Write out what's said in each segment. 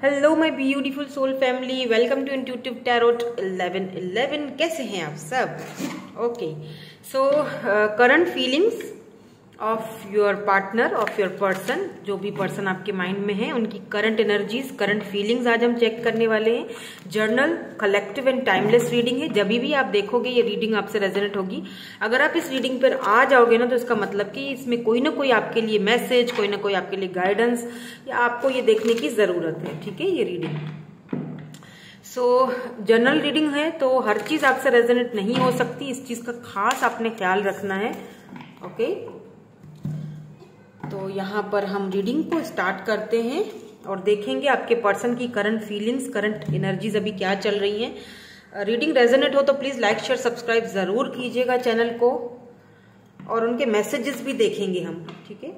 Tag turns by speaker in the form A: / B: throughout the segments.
A: Hello my beautiful soul family, welcome to intuitive tarot 1111। कैसे हैं आप सब? Okay, so current feelings of your partner, of your person, जो भी person आपके माइंड में है, उनकी करंट एनर्जीज, करंट फीलिंग्स आज हम चेक करने वाले हैं। Journal, collective and timeless reading है। जब भी आप देखोगे ये रीडिंग आपसे रेजोनेट होगी। अगर आप इस रीडिंग पर आ जाओगे ना, तो इसका मतलब कि इसमें कोई ना कोई आपके लिए मैसेज, कोई ना कोई आपके लिए गाइडेंस, या आपको ये देखने की जरूरत है। ठीक है, ये रीडिंग जर्नल रीडिंग है, तो हर चीज आपसे रेजोनेट नहीं हो सकती। इस चीज का खास आपने ख्याल रखना है। ओके, तो यहाँ पर हम रीडिंग को स्टार्ट करते हैं और देखेंगे आपके पर्सन की करंट फीलिंग्स, करंट एनर्जीज अभी क्या चल रही हैं। रीडिंग रेजोनेट हो तो प्लीज लाइक, शेयर, सब्सक्राइब जरूर कीजिएगा चैनल को, और उनके मैसेजेस भी देखेंगे हम। ठीक है,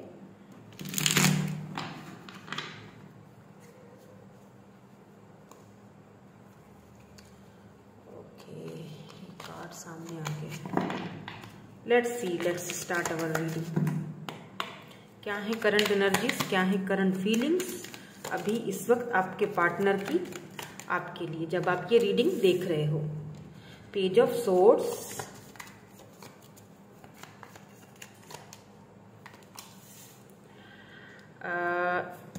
A: ओके, कार्ड सामने आ गए। Let's start our reading. क्या है करंट एनर्जीज, क्या है करंट फीलिंग्स अभी इस वक्त आपके पार्टनर की आपके लिए, जब आप ये रीडिंग देख रहे हो। Page of swords,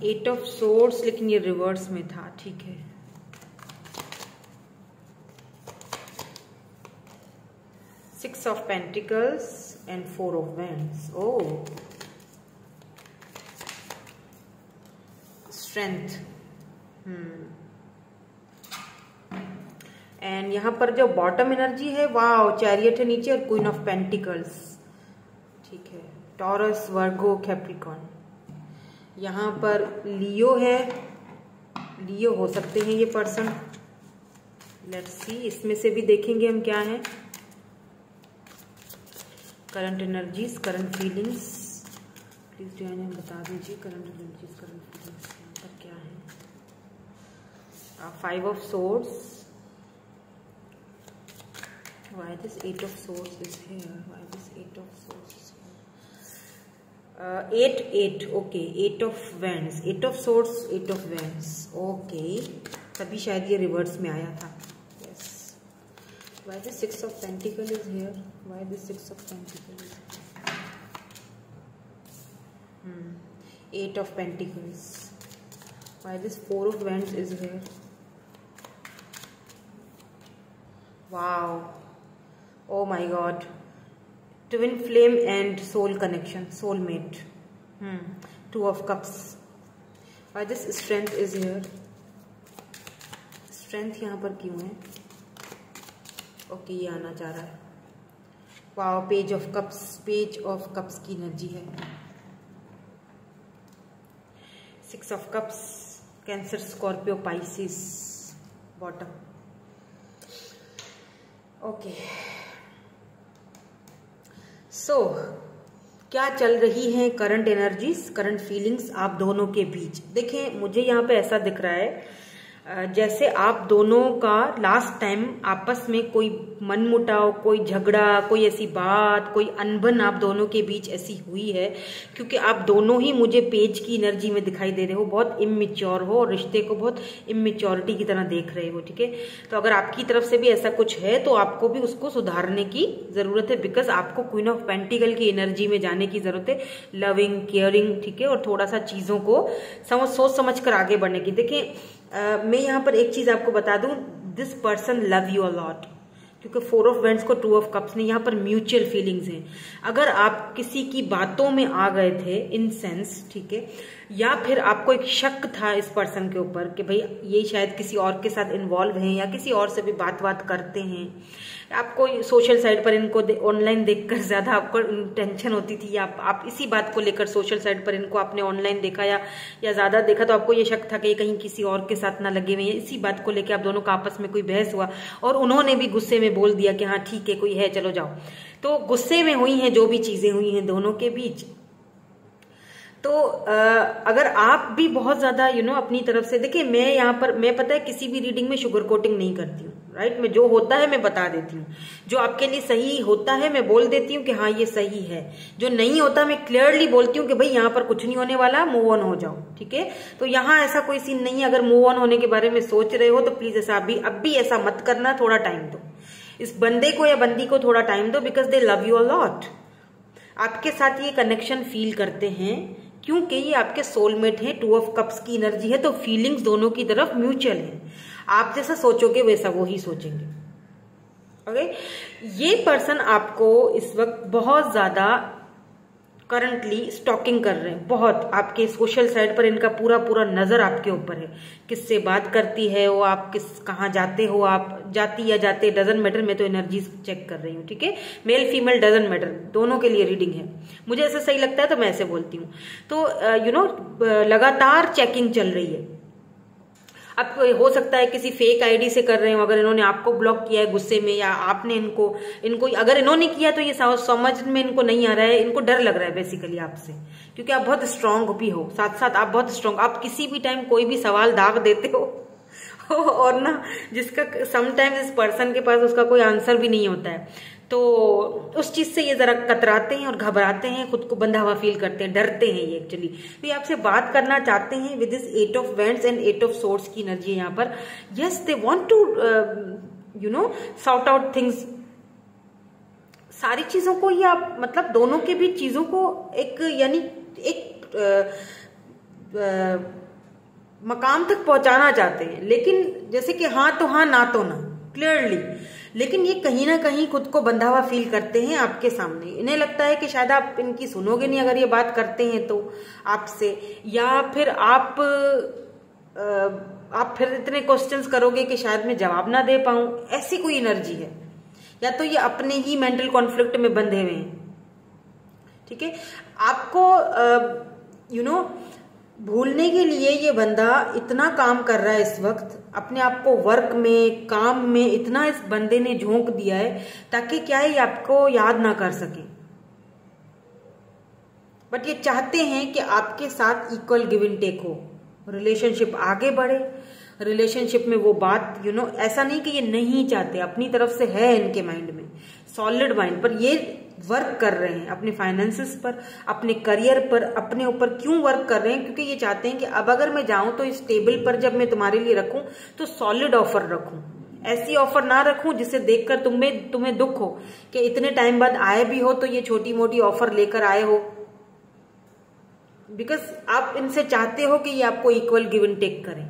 A: eight of swords, लेकिन ये रिवर्स में था। ठीक है, six of pentacles and four of wands. Oh, strength. And यहां पर जो बॉटम एनर्जी है, वाओ, चैरियट है नीचे और क्वीन ऑफ पेंटिकल्स। ठीक है, टॉरस, वर्गो, कैप्रिकॉर्न। यहां पर लियो है, लियो हो सकते हैं ये पर्सन। लेट्स सी, इसमें से भी देखेंगे हम क्या है current energies, current feelings. Please divine बता दीजिए करंट एनर्जीज, करंट फीलिंग्स पर क्या है। Five of swords, why this eight of swords is here, why this eight of swords is here. Eight, okay, eight of wands, eight of swords, eight of wands. Okay, तभी शायद ये reverse में आया था। Yes, why this six of pentacle is here, why this six of pentacle is here. Eight of Pentacles. Why this Four of Wands is here? Wow. Oh my God. Twin flame and soul connection, soulmate. Two of Cups. Why this strength is here? Strength यहाँ पर क्यों है? Okay, ये आना चाह रहा है। Wow, Page of Cups. Page of Cups की एनर्जी है। Six of cups, Cancer, Scorpio, Pisces, bottom. Okay, so क्या चल रही है करंट एनर्जीज, करंट फीलिंग्स आप दोनों के बीच। देखें, मुझे यहाँ पे ऐसा दिख रहा है जैसे आप दोनों का लास्ट टाइम आपस में कोई मनमुटाव, कोई झगड़ा, कोई ऐसी बात, कोई अनबन आप दोनों के बीच ऐसी हुई है, क्योंकि आप दोनों ही मुझे पेज की एनर्जी में दिखाई दे रहे हो। बहुत इमेच्योर हो और रिश्ते को बहुत इमेच्योरिटी की तरह देख रहे हो। ठीक है, तो अगर आपकी तरफ से भी ऐसा कुछ है तो आपको भी उसको सुधारने की जरूरत है, बिकॉज आपको क्वीन ऑफ पेंटिकल की एनर्जी में जाने की जरूरत है। लविंग, केयरिंग, ठीक है, और थोड़ा सा चीजों को सोच समझ कर आगे बढ़ने की। देखिए, मैं यहाँ पर एक चीज आपको बता दूं, this person love you a lot, क्योंकि फोर ऑफ वेंड्स को टू ऑफ कप्स ने यहाँ पर म्यूचुअल फीलिंग्स हैं। अगर आप किसी की बातों में आ गए थे इन सेंस, ठीक है, या फिर आपको एक शक था इस पर्सन के ऊपर कि भाई ये शायद किसी और के साथ इन्वॉल्व हैं या किसी और से भी बात करते हैं, आपको सोशल साइट पर इनको ऑनलाइन देखकर ज्यादा आपको टेंशन होती थी, या आप इसी बात को लेकर सोशल साइट पर इनको आपने ऑनलाइन देखा या ज्यादा देखा, तो आपको ये शक था कि ये कहीं किसी और के साथ ना लगे हुए हैं। इसी बात को लेकर आप दोनों का आपस में कोई बहस हुआ और उन्होंने भी गुस्से में बोल दिया कि हाँ ठीक है, कोई है, चलो जाओ। तो गुस्से में हुई हैं जो भी चीजें हुई हैं दोनों के बीच, तो अगर आप भी बहुत ज्यादा अपनी तरफ से देखिए, मैं यहाँ पर पता है किसी भी रीडिंग में शुगर कोटिंग नहीं करती हूँ, राइट। मैं जो होता है मैं बता देती हूँ, जो आपके लिए सही होता है मैं बोल देती हूँ कि हाँ ये सही है, जो नहीं होता मैं क्लियरली बोलती हूँ कि भाई यहाँ पर कुछ नहीं होने वाला, मूव ऑन हो जाओ, ठीक है। तो यहाँ ऐसा कोई सीन नहीं है। अगर मूव ऑन होने के बारे में सोच रहे हो तो प्लीज ऐसा अब भी ऐसा मत करना, थोड़ा टाइम दो इस बंदे को या बंदी को, थोड़ा टाइम दो, because they love you a lot. आपके साथ ये कनेक्शन फील करते हैं क्योंकि ये आपके सोलमेट हैं, 2 ऑफ कप्स की एनर्जी है, तो फीलिंग्स दोनों की तरफ म्यूचुअल है। आप जैसा सोचोगे वैसा वो ही सोचेंगे, ओके। ये पर्सन आपको इस वक्त बहुत ज्यादा करंटली स्टॉकिंग कर रहे हैं, बहुत आपके सोशल साइड पर इनका पूरा नजर आपके ऊपर है। किससे बात करती है वो, आप कहाँ जाते हो, आप जाती या जाते, डजंट मैटर। मैं तो एनर्जी चेक कर रही हूँ, ठीक है। मेल फीमेल डजंट मैटर, दोनों के लिए रीडिंग है। मुझे ऐसा सही लगता है तो मैं ऐसे बोलती हूँ। तो लगातार चेकिंग चल रही है। अब हो सकता है किसी फेक आईडी से कर रहे हो, अगर इन्होंने आपको ब्लॉक किया है गुस्से में, या आपने इनको अगर इन्होंने किया तो ये समझ में इनको नहीं आ रहा है, इनको डर लग रहा है बेसिकली आपसे, क्योंकि आप बहुत स्ट्रांग भी हो, साथ साथ आप बहुत स्ट्रांग, आप किसी भी टाइम कोई भी सवाल दाग देते हो और ना जिसका समटाइम्स इस पर्सन के पास उसका कोई आंसर भी नहीं होता है, तो उस चीज से ये जरा कतराते हैं और घबराते हैं, खुद को बंधा हुआ फील करते हैं, डरते हैं ये एक्चुअली। तो ये आपसे बात करना चाहते हैं with this 8 of wands and 8 of swords की एनर्जी यहाँ पर। Yes, they want to sort out things, सारी चीजों को ये आप मतलब दोनों के भी चीजों को एक यानी एक मकाम तक पहुंचाना चाहते हैं, लेकिन जैसे कि हाँ तो हाँ, ना तो ना, क्लियरली। लेकिन ये कहीं ना कहीं खुद को बंधा हुआ फील करते हैं आपके सामने। इन्हें लगता है कि शायद आप इनकी सुनोगे नहीं अगर ये बात करते हैं तो आपसे, या फिर आप फिर इतने क्वेश्चंस करोगे कि शायद मैं जवाब ना दे पाऊं, ऐसी कोई एनर्जी है। या तो ये अपने ही मेंटल कॉन्फ्लिक्ट में बंधे हुए हैं, ठीक है। आपको भूलने के लिए ये बंदा इतना काम कर रहा है इस वक्त, अपने आप को वर्क में, काम में इतना इस बंदे ने झोंक दिया है ताकि क्या है, आपको याद ना कर सके। बट ये चाहते हैं कि आपके साथ इक्वल गिव एंड टेक हो, रिलेशनशिप आगे बढ़े, रिलेशनशिप में वो बात ऐसा नहीं कि ये नहीं चाहते, अपनी तरफ से है इनके माइंड में, सॉलिड माइंड पर ये वर्क कर रहे हैं, अपने फाइनेंसेस पर, अपने करियर पर, अपने ऊपर। क्यों वर्क कर रहे हैं? क्योंकि ये चाहते हैं कि अब अगर मैं जाऊं तो इस टेबल पर जब मैं तुम्हारे लिए रखूं तो सॉलिड ऑफर रखूं, ऐसी ऑफर ना रखूं जिसे देखकर तुम्हें दुख हो कि इतने टाइम बाद आए भी हो तो ये छोटी मोटी ऑफर लेकर आए हो, बिकॉज आप इनसे चाहते हो कि ये आपको इक्वल गिव एंड टेक करें,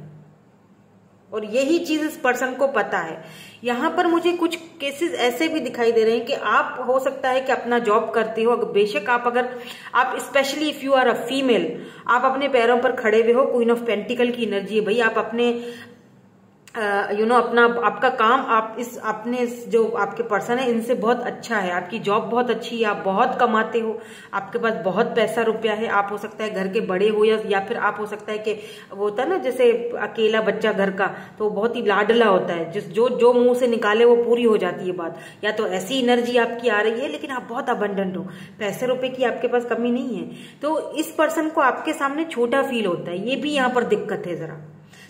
A: और यही चीज इस पर्सन को पता है। यहां पर मुझे कुछ केसेस ऐसे भी दिखाई दे रहे हैं कि आप हो सकता है कि अपना जॉब करते हो, बेशक आप specially if you are a female, आप अपने पैरों पर खड़े हुए हो, क्वीन ऑफ पेंटिकल की एनर्जी है भाई, आप अपने आपका काम, अपने जो आपके पर्सन है इनसे बहुत अच्छा है, आपकी जॉब बहुत अच्छी है, आप बहुत कमाते हो, आपके पास बहुत पैसा रुपया है, आप हो सकता है घर के बड़े हो, या फिर आप हो सकता है कि वो होता है ना जैसे अकेला बच्चा घर का, तो बहुत ही लाडला होता है, जो मुंह से निकाले वो पूरी हो जाती है बात। या तो ऐसी एनर्जी आपकी आ रही है, लेकिन आप बहुत अबंडेंट हो, पैसे रुपए की आपके पास कमी नहीं है, तो इस पर्सन को आपके सामने छोटा फील होता है, ये भी यहाँ पर दिक्कत है जरा।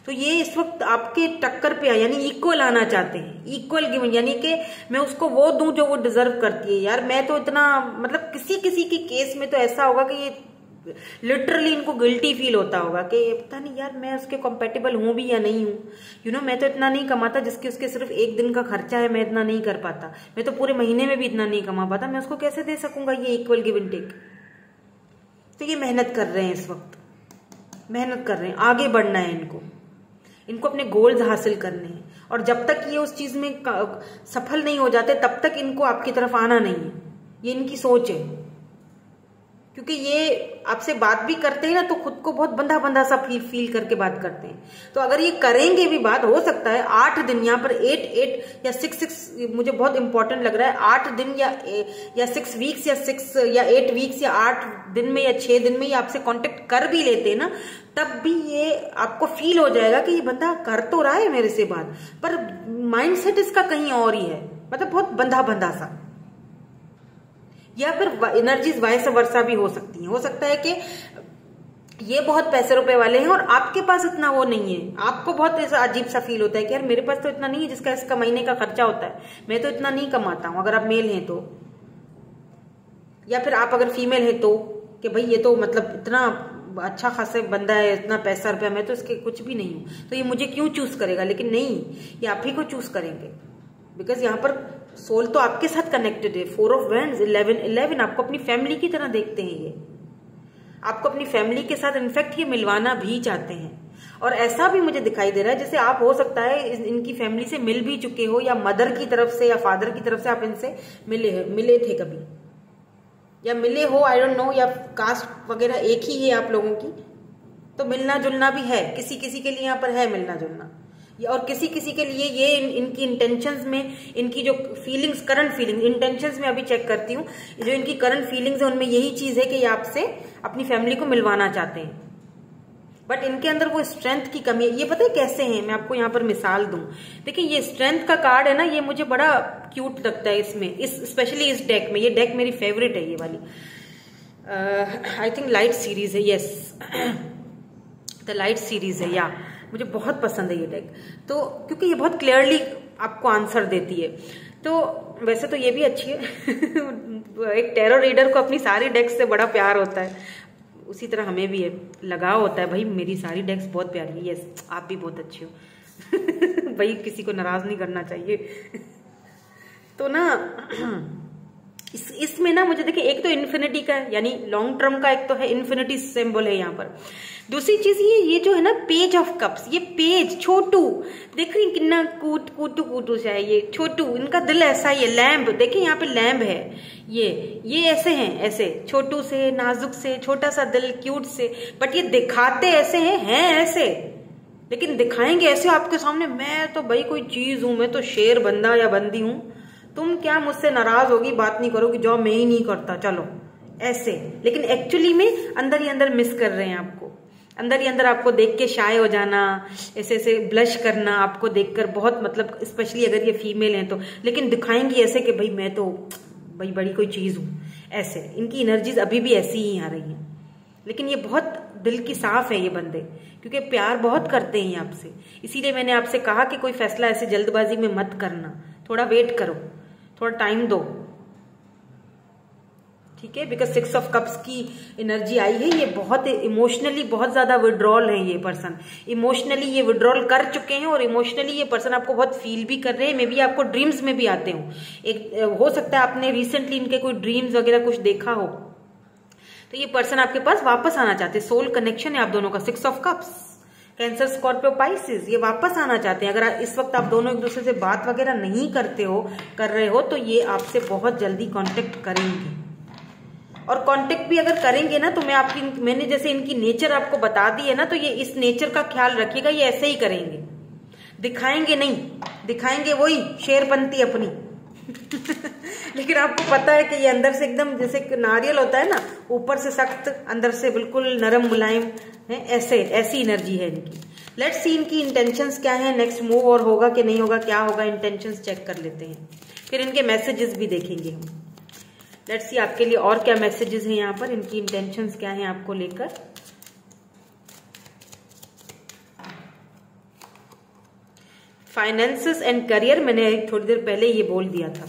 A: तो ये इस वक्त आपके टक्कर पे यानी इक्वल आना चाहते हैं, इक्वल गिवन, यानी कि मैं उसको वो दूं जो वो डिजर्व करती है। यार मैं तो इतना मतलब किसी के केस में तो ऐसा होगा कि ये लिटरली इनको गिल्टी फील होता होगा कि पता नहीं यार मैं उसके कंपेटेबल हूं भी या नहीं हूं, मैं तो इतना नहीं कमाता जिसके उसके सिर्फ एक दिन का खर्चा है, मैं इतना नहीं कर पाता, मैं तो पूरे महीने में भी इतना नहीं कमा पाता, मैं उसको कैसे दे सकूंगा ये इक्वल गिव एंड टेक। तो ये मेहनत कर रहे हैं, इस वक्त मेहनत कर रहे हैं, आगे बढ़ना है इनको अपने गोल्स हासिल करने हैं, और जब तक ये उस चीज में सफल नहीं हो जाते तब तक इनको आपकी तरफ आना नहीं है, ये इनकी सोच है। क्योंकि ये आपसे बात भी करते हैं ना तो खुद को बहुत बंधा बंधा सा फील करके बात करते हैं। तो अगर ये करेंगे भी बात, हो सकता है 8 दिन, यहाँ पर 8 या 6 मुझे बहुत इंपॉर्टेंट लग रहा है, 8 दिन या 6 वीक्स या 6 या 8 वीक्स या 8 दिन में या 6 दिन में ये आपसे कांटेक्ट कर भी लेते हैं ना, तब भी ये आपको फील हो जाएगा कि ये बंदा कर तो रहा है मेरे से बात, पर माइंडसेट इसका कहीं और ही है, मतलब बहुत बंधा बंधा सा। या फिर एनर्जीज वाइस वर्सा भी हो सकती है। हो सकता है कि ये बहुत पैसे रुपए वाले हैं और आपके पास इतना वो नहीं है। आपको बहुत ऐसा अजीब सा फील होता है कि यार मेरे पास तो इतना नहीं है जिसका इसका महीने का खर्चा होता है, मैं तो इतना नहीं कमाता हूं, अगर आप मेल हैं तो। या फिर आप अगर फीमेल है तो, कि भाई ये तो मतलब इतना अच्छा खासा बंदा है, इतना पैसा रुपया, मैं तो इसके कुछ भी नहीं हूं, तो ये मुझे क्यों चूज करेगा। लेकिन नहीं, ये आप ही को चूज करेंगे, बिकॉज यहाँ पर सोल तो आपके साथ कनेक्टेड है। 4 ऑफ वैंड्स, 11 आपको अपनी फैमिली की तरह देखते हैं, ये आपको अपनी फैमिली के साथ इनफैक्ट ये मिलवाना भी चाहते हैं। और ऐसा भी मुझे दिखाई दे रहा है जैसे आप हो सकता है इनकी फैमिली से मिल भी चुके हो, या मदर की तरफ से या फादर की तरफ से आप इनसे मिले थे कभी, या मिले हो, आई डोंट नो, या कास्ट वगैरह एक ही है आप लोगों की, तो मिलना जुलना भी है, किसी किसी के लिए यहाँ पर है मिलना जुलना। और किसी किसी के लिए ये इनकी इंटेंशंस में, इनकी जो फीलिंग्स, करंट फीलिंग्स, इंटेंशंस में अभी चेक करती हूँ, जो इनकी करंट फीलिंग्स है उनमें यही चीज है कि ये आपसे अपनी फैमिली को मिलवाना चाहते हैं, बट इनके अंदर वो स्ट्रेंथ की कमी है। ये पता है कैसे है, मैं आपको यहाँ पर मिसाल दूं। देखिए ये स्ट्रेंथ का कार्ड है ना, ये मुझे बड़ा क्यूट लगता है इसमें, स्पेशली इस डेक में। ये डेक मेरी फेवरेट है, ये वाली आई थिंक लाइट सीरीज है, यस द लाइट सीरीज है, या मुझे बहुत पसंद है ये डेक, तो क्योंकि ये बहुत क्लियरली आपको आंसर देती है। तो वैसे तो ये भी अच्छी है एक टैरो रीडर को अपनी सारी डेक्स से बड़ा प्यार होता है, उसी तरह हमें भी है, लगाव होता है, भाई मेरी सारी डेक्स बहुत प्यारी है, यस आप भी बहुत अच्छे हो भाई किसी को नाराज नहीं करना चाहिए तो ना इसमें ना मुझे देखिए, एक तो इन्फिनिटी का है, यानी लॉन्ग टर्म का, एक तो है इन्फिनिटी सिंबल है यहाँ पर। दूसरी चीज ये जो है ना पेज ऑफ कप्स, ये पेज छोटू देख रही कितना कूटू सा है, ये छोटू, इनका दिल ऐसा ही है। लैम्ब देखिए यहाँ पे लैम्ब है, ये ऐसे हैं, ऐसे छोटू से, नाजुक से, छोटा सा दिल, क्यूट से, बट ये दिखाते ऐसे हैं ऐसे, लेकिन दिखाएंगे ऐसे आपके सामने, मैं तो भाई कोई चीज हूं, मैं तो शेर बंदा या बंदी हूं, तुम क्या मुझसे नाराज होगी, बात नहीं करोगी, जो मैं ही नहीं करता, चलो ऐसे। लेकिन एक्चुअली में अंदर ही अंदर मिस कर रहे हैं आपको, अंदर ही अंदर आपको देख के शाय हो जाना, ऐसे ऐसे ब्लश करना आपको देखकर, बहुत मतलब स्पेशली अगर ये फीमेल हैं तो। लेकिन दिखाएंगी ऐसे कि भाई मैं तो भाई बड़ी कोई चीज हूं, ऐसे इनकी एनर्जीज अभी भी ऐसी ही आ रही हैं। लेकिन ये बहुत दिल की साफ है ये बंदे, क्योंकि प्यार बहुत करते हैं आपसे। इसीलिए मैंने आपसे कहा कि कोई फैसला ऐसे जल्दबाजी में मत करना, थोड़ा वेट करो, थोड़ा टाइम दो, ठीक है। बिकॉज 6 ऑफ कप्स की एनर्जी आई है, ये बहुत इमोशनली बहुत ज्यादा विड्रॉल है ये पर्सन, इमोशनली ये विड्रॉल कर चुके हैं, और इमोशनली ये पर्सन आपको बहुत फील भी कर रहे हैं। मे बी आपको ड्रीम्स में भी आते हो, एक हो सकता है आपने रिसेंटली इनके कोई ड्रीम्स वगैरह कुछ देखा हो, तो ये पर्सन आपके पास वापस आना चाहते हैं। सोल कनेक्शन है आप दोनों का, 6 of cups, Cancer, Scorpio, Pisces, ये वापस आना चाहते हैं। अगर इस वक्त आप दोनों एक दूसरे से बात वगैरह नहीं कर रहे हो, तो ये आपसे बहुत जल्दी कांटेक्ट करेंगे। और कांटेक्ट भी अगर करेंगे ना, तो मैंने जैसे इनकी नेचर आपको बता दी है ना, तो ये इस नेचर का ख्याल रखिएगा, ये ऐसे ही करेंगे, दिखाएंगे नहीं, दिखाएंगे वही शेरपंती अपनी लेकिन आपको पता है कि ये अंदर से एकदम जैसे नारियल होता है ना, ऊपर से सख्त, अंदर से बिल्कुल नरम मुलायम है, ऐसी एनर्जी है इनकी। लेट्स सी इनकी इंटेंशंस क्या है, नेक्स्ट मूव और होगा कि नहीं होगा, क्या होगा, इंटेंशंस चेक कर लेते हैं, फिर इनके मैसेजेस भी देखेंगे हम। लेट्स सी आपके लिए और क्या मैसेजेस हैं यहाँ पर, इनकी इंटेंशंस क्या हैं आपको लेकर। फाइनेंसेस एंड करियर, मैंने थोड़ी देर पहले ये बोल दिया था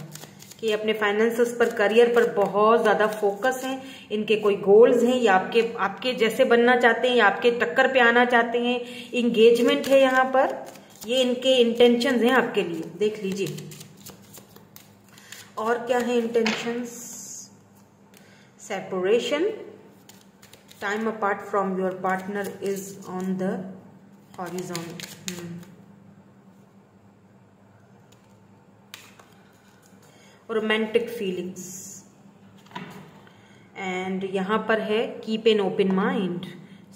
A: कि अपने फाइनेंसेस पर, करियर पर बहुत ज्यादा फोकस है। इनके कोई गोल्स हैं, या आपके जैसे बनना चाहते हैं, या आपके टक्कर पे आना चाहते हैं, इंगेजमेंट है यहाँ पर, ये इनके इंटेंशंस हैं आपके लिए, देख लीजिए। और क्या है intentions, separation, time apart from your partner is on the horizon, romantic feelings, and यहां पर है keep an open mind.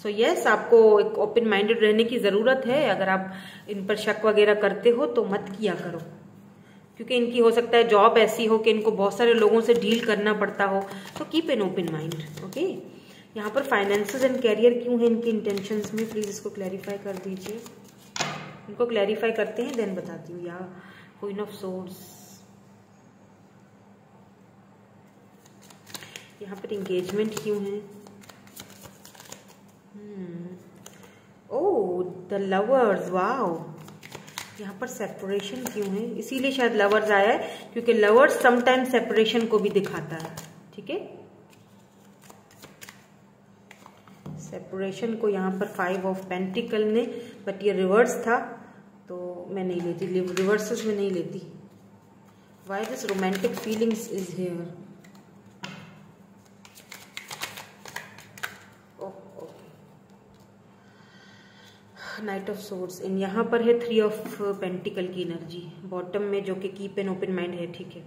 A: So yes, आपको एक ओपन माइंडेड रहने की जरूरत है। अगर आप इन पर शक वगैरह करते हो तो मत किया करो, क्योंकि इनकी हो सकता है जॉब ऐसी हो कि इनको बहुत सारे लोगों से डील करना पड़ता हो, तो keep an open mind, okay. यहाँ पर फाइनेंसेस एंड कैरियर क्यों है इनकी इंटेंशंस में, प्लीज इसको क्लैरिफाई कर दीजिए। इनको क्लैरिफाई करते हैं देन बताती हूँ। यहाँ क्वीन ऑफ सोर्ड्स, यहाँ पर इंगेजमेंट क्यों है, ओह द लवर्स, वाओ, यहाँ पर सेपरेशन क्यों है? इसीलिए शायद लवर्स आया है, क्योंकि लवर्स समटाइम सेपरेशन को भी दिखाता है। ठीक है, सेपरेशन को यहाँ पर 5 ऑफ पेंटिकल ने, बट ये रिवर्स था तो मैं नहीं लेती, रिवर्सेस में नहीं लेती। Why this romantic feelings is here? Knight of swords, इन यहाँ पर है 3 ऑफ पेंटिकल की एनर्जी बॉटम में, जो कि कीप एन ओपन माइंड है। ठीक है,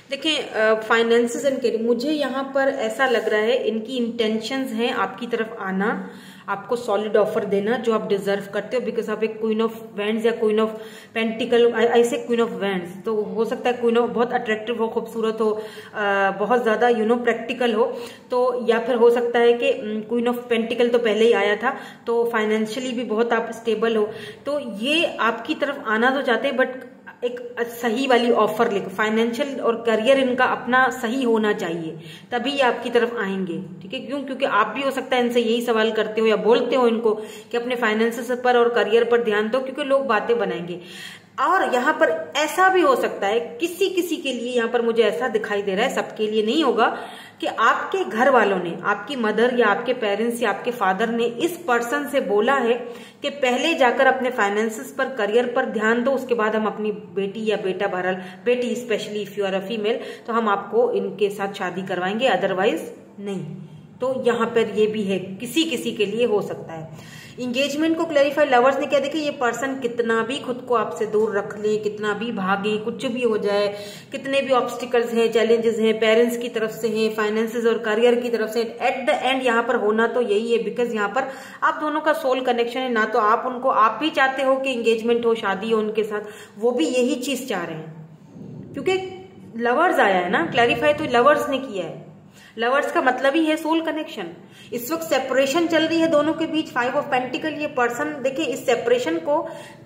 A: देखें फाइनेंसेस एंड करियर, मुझे यहाँ पर ऐसा लग रहा है इनकी इंटेंशंस हैं आपकी तरफ आना, आपको सॉलिड ऑफर देना जो आप डिजर्व करते हो, बिकॉज आप एक क्वीन ऑफ वैंड्स या क्वीन ऑफ पेंटिकल, ऐसे क्वीन ऑफ वैंड्स, तो हो सकता है क्वीन ऑफ बहुत अट्रैक्टिव हो, खूबसूरत हो, बहुत ज्यादा प्रैक्टिकल हो, तो या फिर हो सकता है कि क्वीन ऑफ पेंटिकल तो पहले ही आया था, तो फाइनेंशियली भी बहुत आप स्टेबल हो, तो ये आपकी तरफ आना तो चाहते हैं, बट एक सही वाली ऑफर लेकर, फाइनेंशियल और करियर इनका अपना सही होना चाहिए, तभी ये आपकी तरफ आएंगे। ठीक है, क्यों? क्योंकि आप भी हो सकता है इनसे यही सवाल करते हो या बोलते हो इनको कि अपने फाइनेंसेस पर और करियर पर ध्यान दो, क्योंकि लोग बातें बनाएंगे। और यहाँ पर ऐसा भी हो सकता है, किसी किसी के लिए यहाँ पर मुझे ऐसा दिखाई दे रहा है, सबके लिए नहीं होगा, कि आपके घर वालों ने, आपकी मदर या आपके पेरेंट्स या आपके फादर ने इस पर्सन से बोला है कि पहले जाकर अपने फाइनेंसेस पर, करियर पर ध्यान दो, उसके बाद हम अपनी बेटी या बेटा, बहरहाल बेटी specially if you are a female, तो हम आपको इनके साथ शादी करवाएंगे, अदरवाइज नहीं। तो यहाँ पर ये भी है, किसी किसी के लिए हो सकता है। इंगेजमेंट को क्लैरिफाई लवर्स ने क्या देखा, ये पर्सन कितना भी खुद को आपसे दूर रख ले, कितना भी भागे, कुछ भी हो जाए, कितने भी ऑब्स्टिकल्स हैं, चैलेंजेस हैं, पेरेंट्स की तरफ से हैं, फाइनेंसेस और करियर की तरफ से, एट द एंड यहाँ पर होना तो यही है, बिकॉज यहाँ पर आप दोनों का सोल कनेक्शन है ना, तो आप उनको, आप भी चाहते हो कि इंगेजमेंट हो, शादी हो उनके साथ, वो भी यही चीज चाह रहे हैं, क्योंकि लवर्स आया है ना, क्लैरिफाई तो लवर्स ने किया है। लवर्स का मतलब ही है सोल कनेक्शन। इस वक्त सेपरेशन चल रही है दोनों के बीच, 5 ऑफ पेंटिकल, ये पर्सन देखिए इस सेपरेशन को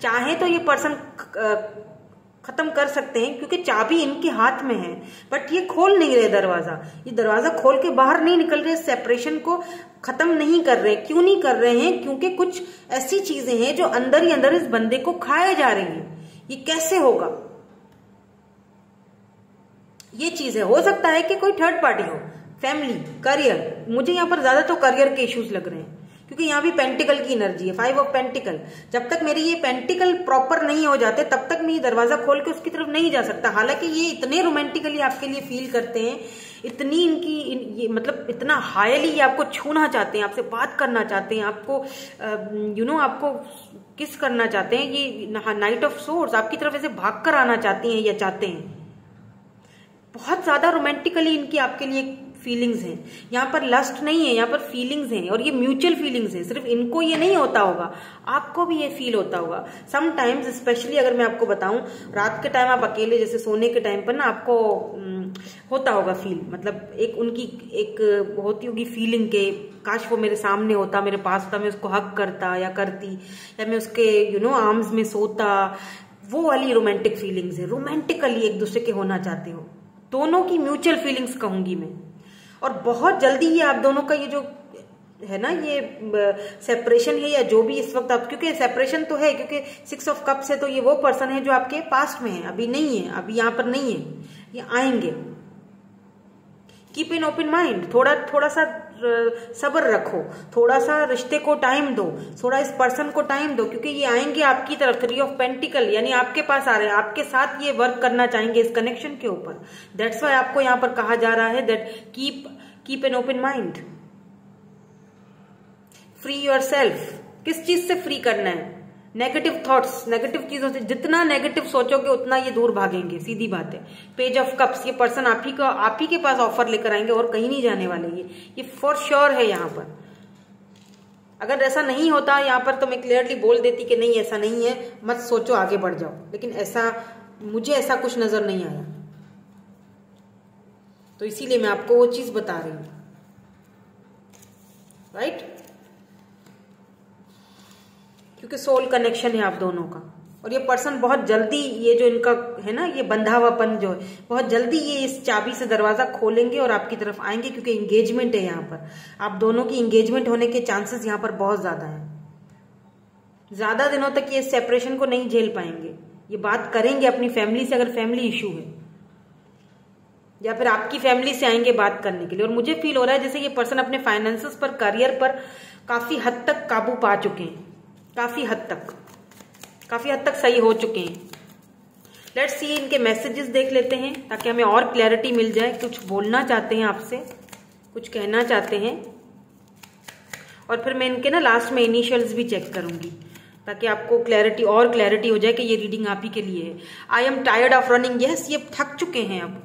A: चाहे तो ये पर्सन खत्म कर सकते हैं, क्योंकि चाबी इनके हाथ में है, बट ये खोल नहीं रहे दरवाजा, ये दरवाजा खोल के बाहर नहीं निकल रहे, सेपरेशन को खत्म नहीं कर रहे। क्यों नहीं कर रहे हैं? क्योंकि कुछ ऐसी चीजें हैं जो अंदर ही अंदर इस बंदे को खाए जा रही हैं। ये कैसे होगा? ये चीज है, हो सकता है कि कोई थर्ड पार्टी हो, फैमिली, करियर, मुझे यहाँ पर ज्यादा तो करियर के इश्यूज लग रहे हैं, क्योंकि यहाँ भी पेंटिकल की एनर्जी है, 5 ऑफ पेंटिकल। जब तक मेरे ये पेंटिकल प्रॉपर नहीं हो जाते, तब तक मैं ये दरवाजा खोल के उसकी तरफ नहीं जा सकता। हालांकि ये इतने रोमांटिकली आपके लिए फील करते हैं, इतनी इनकी ये मतलब इतना हाईली ये आपको छूना चाहते हैं, आपसे बात करना चाहते हैं, आपको आपको किस करना चाहते हैं। ये नाइट ऑफ सोर्ड्स आपकी तरफ ऐसे भाग कर आना चाहती हैं या चाहते हैं। बहुत ज्यादा रोमांटिकली इनकी आपके लिए फीलिंग्स हैं। यहाँ पर लस्ट नहीं है, यहाँ पर फीलिंग्स हैं, और ये म्यूचुअल फीलिंग्स हैं। सिर्फ इनको ये नहीं होता होगा, आपको भी ये फील होता होगा समटाइम्स। स्पेशली अगर मैं आपको बताऊं, रात के टाइम आप अकेले, जैसे सोने के टाइम पर ना, आपको होता होगा फील, मतलब एक उनकी एक होती होगी फीलिंग के, काश वो मेरे सामने होता, मेरे पास होता, मैं उसको हक करता या करती, या मैं उसके आर्म्स में सोता। वो वाली रोमांटिक फीलिंग्स है। रोमांटिकली एक दूसरे के होना चाहते हो, दोनों की म्यूचुअल फीलिंग्स कहूंगी मैं। और बहुत जल्दी ये आप दोनों का ये जो है ना, ये सेपरेशन है या जो भी इस वक्त आप, क्योंकि सेपरेशन तो है, क्योंकि 6 ऑफ कप्स है, तो ये वो पर्सन है जो आपके पास्ट में है, अभी नहीं है, अभी यहाँ पर नहीं है, ये आएंगे। कीप इन ओपन माइंड, थोड़ा सा सब्र रखो, थोड़ा सा रिश्ते को टाइम दो, थोड़ा इस पर्सन को टाइम दो, क्योंकि ये आएंगे आपकी तरफ। 3 ऑफ पेंटिकल यानी आपके पास आ रहे हैं, आपके साथ ये वर्क करना चाहेंगे इस कनेक्शन के ऊपर। दैट्स व्हाई आपको यहाँ पर कहा जा रहा है that keep an open mind, free yourself. किस चीज से फ्री करना है? नेगेटिव थॉट्स, नेगेटिव चीजों से। जितना नेगेटिव सोचोगे उतना ये दूर भागेंगे, सीधी बात है। पेज ऑफ कप्स, ये पर्सन आप ही के पास ऑफर लेकर आएंगे और कहीं नहीं जाने वाले। ये फॉर श्योर है। यहाँ पर अगर ऐसा नहीं होता यहाँ पर, तो मैं क्लियरली बोल देती कि नहीं ऐसा नहीं है, मत सोचो, आगे बढ़ जाओ, लेकिन ऐसा मुझे ऐसा कुछ नजर नहीं आया, तो इसीलिए मैं आपको वो चीज बता रही हूं। राइट? क्योंकि सोल कनेक्शन है आप दोनों का, और ये पर्सन बहुत जल्दी, ये जो इनका है ना, ये बंधा हुआपन जो है, बहुत जल्दी ये इस चाबी से दरवाजा खोलेंगे और आपकी तरफ आएंगे, क्योंकि एंगेजमेंट है यहाँ पर। आप दोनों की एंगेजमेंट होने के चांसेस यहाँ पर बहुत ज्यादा हैं। ज्यादा दिनों तक ये सेपरेशन को नहीं झेल पाएंगे, ये बात करेंगे अपनी फैमिली से, अगर फैमिली इशू है, या फिर आपकी फैमिली से आएंगे बात करने के लिए। और मुझे फील हो रहा है जैसे ये पर्सन अपने फाइनेंसेस पर, करियर पर काफी हद तक काबू पा चुके हैं, काफी हद तक सही हो चुके हैं। लेट्स सी, इनके मैसेजेस देख लेते हैं ताकि हमें और क्लैरिटी मिल जाए। कुछ बोलना चाहते हैं आपसे, कुछ कहना चाहते हैं, और फिर मैं इनके ना लास्ट में इनिशियल्स भी चेक करूंगी ताकि आपको और क्लैरिटी हो जाए कि ये रीडिंग आप ही के लिए है। I am tired of running, yes, ये थक चुके हैं अब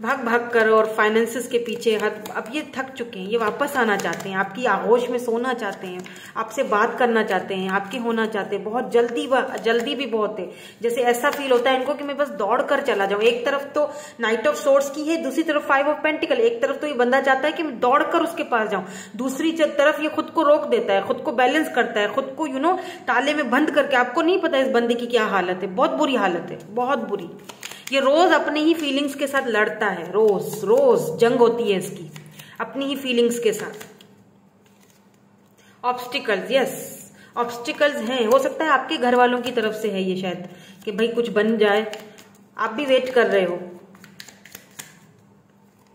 A: भाग कर और फाइनेंसेस के पीछे। अब ये थक चुके हैं, ये वापस आना चाहते हैं, आपकी आगोश में सोना चाहते हैं, आपसे बात करना चाहते हैं, आपके होना चाहते हैं। बहुत जल्दी भी बहुत है, जैसे ऐसा फील होता है इनको कि मैं बस दौड़ कर चला जाऊं। एक तरफ तो नाइट ऑफ सोर्ड्स की है, दूसरी तरफ 5 ऑफ पेंटिकल। एक तरफ तो ये बंदा चाहता है कि मैं दौड़ कर उसके पास जाऊं, दूसरी तरफ ये खुद को रोक देता है, खुद को बैलेंस करता है, खुद को ताले में बंद करके। आपको नहीं पता इस बंदे की क्या हालत है, बहुत बुरी हालत है, बहुत बुरी। ये रोज अपनी ही फीलिंग्स के साथ लड़ता है, रोज जंग होती है इसकी अपनी ही फीलिंग्स के साथ। ऑब्स्टिकल्स, यस, ऑब्स्टिकल्स हैं। हो सकता है आपके घर वालों की तरफ से है ये शायद, कि भाई कुछ बन जाए, आप भी वेट कर रहे हो।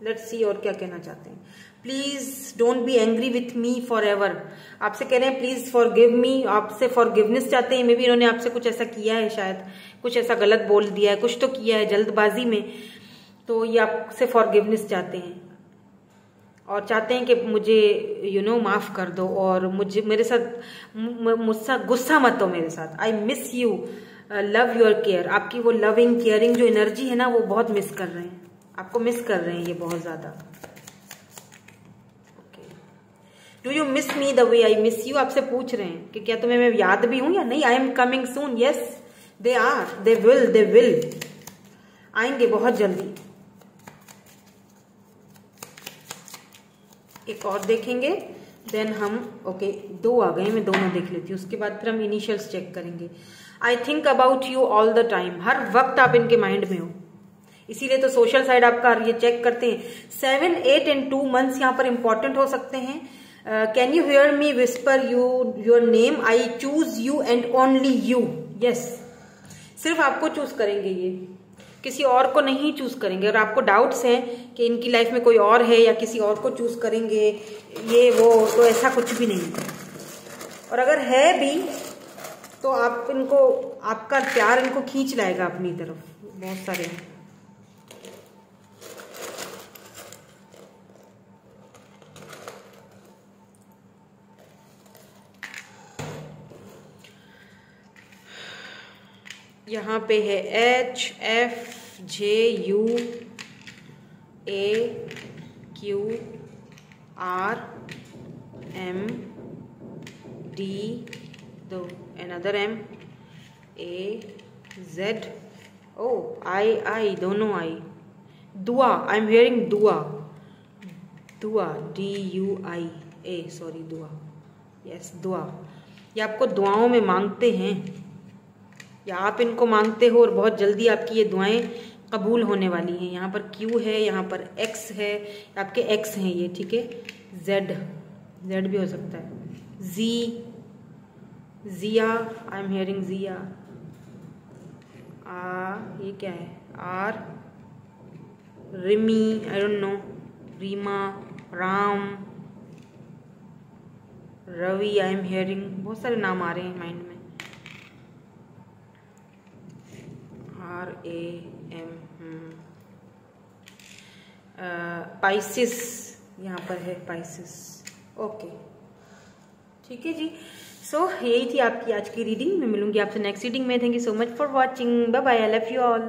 A: लेट्स सी और क्या कहना चाहते हैं। Please don't be angry with me for ever, आपसे कह रहे हैं प्लीज फॉरगिव मी, आपसे फॉरगिवनेस चाहते हैं। मे बी इन्होंने आपसे कुछ ऐसा किया है, शायद कुछ ऐसा गलत बोल दिया है, कुछ तो किया है जल्दबाजी में, तो ये आपसे फॉरगिवनेस चाहते हैं और चाहते हैं कि मुझे माफ कर दो, और मुझसे गुस्सा मत हो मेरे साथ। I miss you, love your care, आपकी वो लविंग केयरिंग जो एनर्जी है ना, वो बहुत मिस कर रहे हैं, आपको मिस कर रहे हैं ये बहुत ज्यादा। Do you miss me the way I miss you, आपसे पूछ रहे हैं कि क्या तुम्हें मैं याद भी हूं या नहीं। I am coming soon, yes they are, they will आएंगे बहुत जल्दी। एक और देखेंगे, देन हम ओके 2 आ गए, मैं दोनों देख लेती हूँ, उसके बाद फिर हम इनिशियल्स चेक करेंगे। I think about you all the time, हर वक्त आप इनके माइंड में हो, इसीलिए तो सोशल साइड आपका ये चेक करते हैं। 7, 8 and 2 months यहाँ पर इंपॉर्टेंट हो सकते हैं। Can you hear me whisper your name, I choose you and only you, yes, सिर्फ आपको चूज करेंगे ये, किसी और को नहीं चूज करेंगे। और आपको डाउट्स हैं कि इनकी लाइफ में कोई और है या किसी और को चूज करेंगे ये वो, तो ऐसा कुछ भी नहीं। और अगर है भी तो आपका प्यार इनको खींच लाएगा अपनी तरफ, बहुत सारे। यहाँ पे है HFJUAQRMD, दो another M, AZ, O I, दोनों I। दुआ, आई एम हियरिंग दुआ, DUIA, सॉरी, दुआ, यस, दुआ। ये आपको दुआओं में मांगते हैं, या आप इनको मांगते हो, और बहुत जल्दी आपकी ये दुआएं कबूल होने वाली हैं। यहाँ पर Q है, यहाँ पर X है, आपके X हैं ये, ठीक है। Z भी हो सकता है। Jiya, I am hearing Jiya. ये क्या है? R, Rimi, I don't know, Reema, Ram, Ravi, I am hearing, बहुत सारे नाम आ रहे हैं माइंड में। RAM, पाइसिस, यहाँ पर है पाइसिस, ओके, ठीक है जी। सो यही थी आपकी आज की रीडिंग। मैं मिलूंगी आपसे नेक्स्ट रीडिंग में। Thank you so much for watching, bye bye, I love you all.